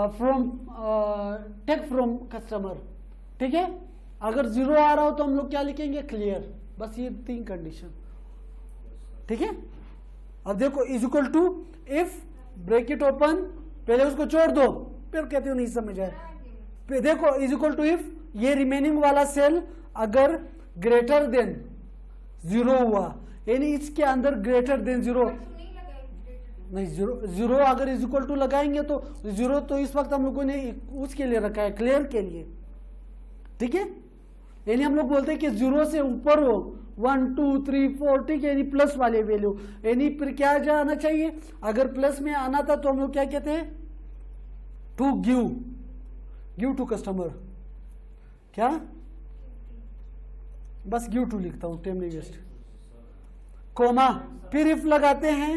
Speaker 2: फ्रॉम टेक फ्रॉम कस्टमर, ठीक है। अगर 0 आ रहा हो तो हम लोग क्या लिखेंगे, क्लियर, बस ये 3 कंडीशन, ठीक है। अब देखो is equal to if bracket open, पहले उसको छोड़ दो, फिर कहते हो नहीं समझ आए, फिर देखो इज इक्वल टू इफ ये रिमेनिंग वाला सेल अगर ग्रेटर देन 0 हुआ, यानी इसके अंदर ग्रेटर देन 0
Speaker 5: नहीं लगाएंगे
Speaker 2: नहीं, 0 अगर इज इक्वल टू लगाएंगे तो 0 तो इस वक्त हम लोगों ने उसके लिए रखा है, क्लियर के लिए, ठीक है। यानी हम लोग बोलते हैं कि 0 से ऊपर हो, 1 2 3 4, ठीक है, यानी प्लस वाले वैल्यू, यानी फिर क्या जाना चाहिए, अगर प्लस में आना था तो हम लोग क्या कहते हैं, टू गिव टू कस्टमर, क्या, बस गिव टू लिखता हूं, टाइम नहीं वेस्ट, कोमा, फिर इफ लगाते हैं,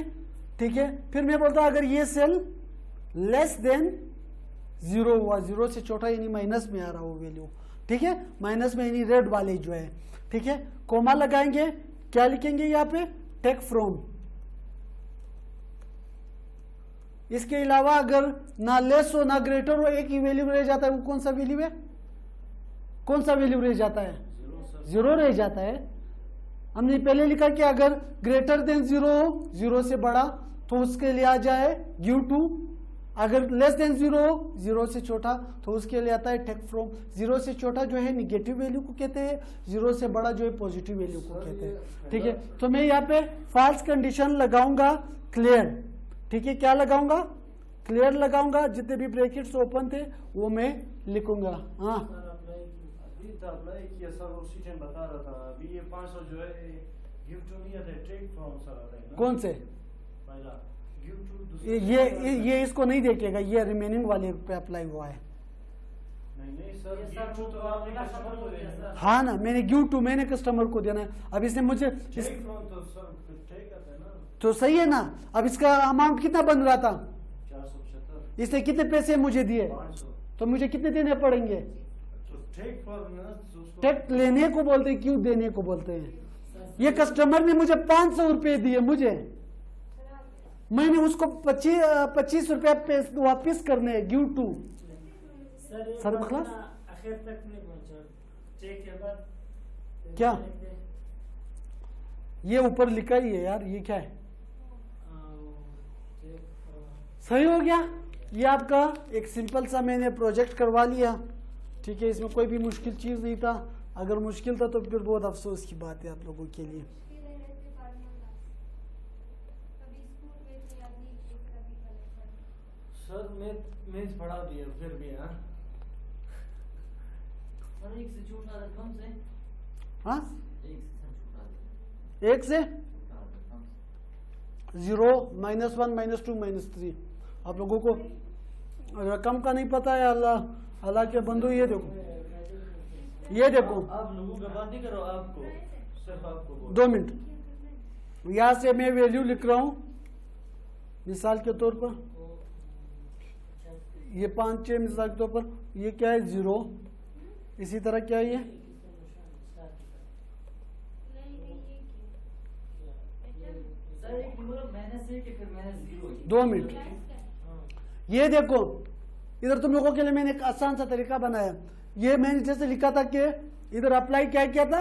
Speaker 2: ठीक है। फिर मैं बोलता हूं अगर ये सेल लेस देन 0 हुआ, 0 से छोटा यानी माइनस में आ रहा हो वैल्यू, ठीक है, माइनस में यानी रेड वाले जो है, ठीक है, कोमा लगाएंगे, क्या लिखेंगे यहाँ पे, टेक फ्रॉम। इसके अलावा अगर ना लेस हो ना ग्रेटर हो, एक ही वैल्यू रह जाता है, वो कौन सा वैल्यू है, कौन सा वैल्यू रह जाता है, 0 रह जाता है। हमने पहले लिखा कि अगर ग्रेटर देन 0 हो, 0 से बड़ा, तो उसके लिए आ जाए गिव टू, अगर लेस देन 0 हो, 0 से छोटा, तो उसके लिए आता है टेक फ्रॉम। 0 से छोटा जो है निगेटिव वैल्यू को कहते हैं, 0 से बड़ा जो है पॉजिटिव वैल्यू को कहते हैं, ठीक है। तो मैं यहाँ पे फॉल्स कंडीशन लगाऊंगा, क्लियर, ठीक है, क्या लगाऊंगा, क्लियर लगाऊंगा, जितने भी ब्रैकेट्स ओपन थे वो मैं लिखूंगा। हाँ
Speaker 4: सर अप्लाई किया सर, उसी टाइम बता रहा था, अभी ये 500 जो है गिफ्ट टू नहीं आता है, टेक फ्रॉम सर आता है ना,
Speaker 2: कौन से,
Speaker 4: पहला गिफ्ट टू,
Speaker 2: ये इसको नहीं देखेगा, ये रिमेनिंग वाले पे अप्लाई हुआ है।
Speaker 4: नहीं सर, गिफ्ट टू तो आपने कस्टमर को देना है,
Speaker 2: हाँ ना, मैंने गिव टू मैंने कस्टमर को देना है। अब इसने मुझे
Speaker 4: टेक फ्रॉम तो सर टेक आता है ना,
Speaker 2: तो सही है ना। अब इसका अमाउंट कितना बन रहा था,
Speaker 4: 475,
Speaker 2: इसने कितने पैसे मुझे दिए,
Speaker 4: 500,
Speaker 2: तो मुझे कितने देने पड़ेंगे,
Speaker 4: तो टेक फ्रॉम ना, तो उसको
Speaker 2: टेक लेने को बोलते हैं, क्यों देने को बोलते हैं। ये कस्टमर ने मुझे 500 रुपए दिए मुझे, मैंने उसको 25 रुपया वापिस करने, गिव टू। सर बखलास
Speaker 6: आखिर तक नहीं पहुंचा, चेक के बाद
Speaker 2: क्या, ये ऊपर लिखा ही है यार, ये क्या है, सही हो गया। ये आपका एक सिंपल सा मैंने प्रोजेक्ट करवा लिया, ठीक है, इसमें कोई भी मुश्किल चीज़ नहीं था। अगर मुश्किल था तो फिर बहुत अफसोस की बात है आप लोगों के लिए।
Speaker 5: मुश्किल है ऐसे फार्मूला कभी स्कूल में से याद नहीं किए कभी कलेक्शन
Speaker 4: सर मैथ्स पढ़ा दिया फिर भी हाँ
Speaker 7: और एक से छोटा रकम से
Speaker 2: हाँ,
Speaker 7: एक से छोटा रकम
Speaker 2: एक से 0 -1 -2 -3। आप लोगों को रकम का नहीं पता है। अल्लाह अल्लाह के बंधु, ये देखो
Speaker 4: आप लोगों का बात नहीं करो, आपको सिर्फ आपको बोलो।
Speaker 2: 2 मिनट, यहाँ से मैं वैल्यू लिख रहा हूँ मिसाल के तौर पर, ये 5 6 मिसाल के तौर पर, ये क्या है 0, इसी तरह क्या है ये
Speaker 5: नहीं नहीं ये क्या
Speaker 7: सर एक बोलो माइनस है कि फिर माइनस 0
Speaker 2: 2 मिनट, ये देखो इधर तुम लोगों के लिए मैंने एक आसान सा तरीका बनाया। ये मैंने जैसे लिखा था कि इधर अप्लाई क्या किया था,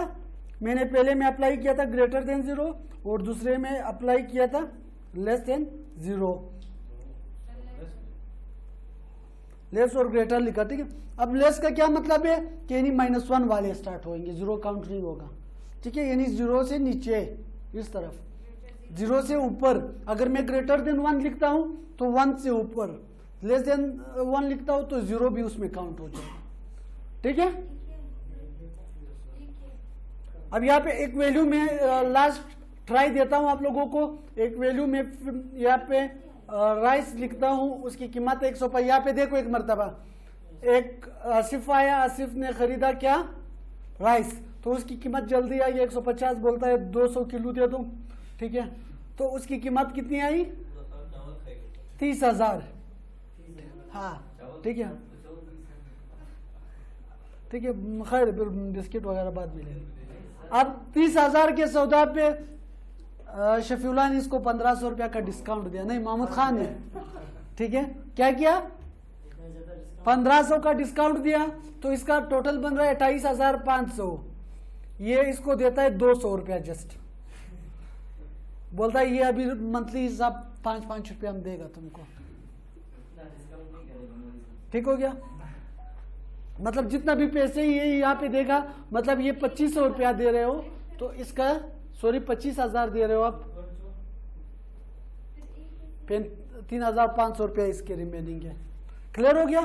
Speaker 2: मैंने पहले में अप्लाई किया था ग्रेटर देन 0 और दूसरे में अप्लाई किया था लेस देन 0, लेस और ग्रेटर लिखा, ठीक है। अब लेस का क्या मतलब है कि यानी -1 वाले स्टार्ट होंगे, 0 काउंट नहीं होगा, ठीक है। यानी 0 से नीचे इस तरफ, 0 से ऊपर अगर मैं ग्रेटर देन 1 लिखता हूं तो 1 से ऊपर, लेस देन 1 लिखता हूं तो 0 भी उसमें काउंट हो जाएगा, ठीक है। अब यहाँ पे एक वैल्यू में लास्ट ट्राई देता हूं आप लोगों को। एक वैल्यू में यहाँ पे राइस लिखता हूं, उसकी कीमत 100 यहाँ पे देखो एक मरतबा एक आसिफ आया, आसिफ ने खरीदा क्या राइस, तो उसकी कीमत जल्दी आई 150, बोलता है 200 किलो दे दो, ठीक है। तो उसकी कीमत कितनी आई 30,000, हाँ ठीक है, ठीक है। खैर फिर बिस्किट वगैरह बाद में लेंगे। अब 30,000 के सौदा पे शफीउल्लाह ने इसको 1500 रुपया का डिस्काउंट दिया, नहीं महमूद खान ने, ठीक है। क्या किया 1500 का डिस्काउंट दिया, तो इसका टोटल बन रहा है 28,500। ये इसको देता है 200 रुपया जस्ट, बोलता है ये अभी मंथली हिसाब 5-5 रुपया हम देगा तुमको, ठीक हो गया। मतलब जितना भी पैसे ये यहाँ पे देगा, मतलब ये 2500 रुपया दे रहे हो तो इसका 25,000 दे रहे हो आप, 3,500 रुपया इसके रिमेनिंग है। क्लियर हो गया।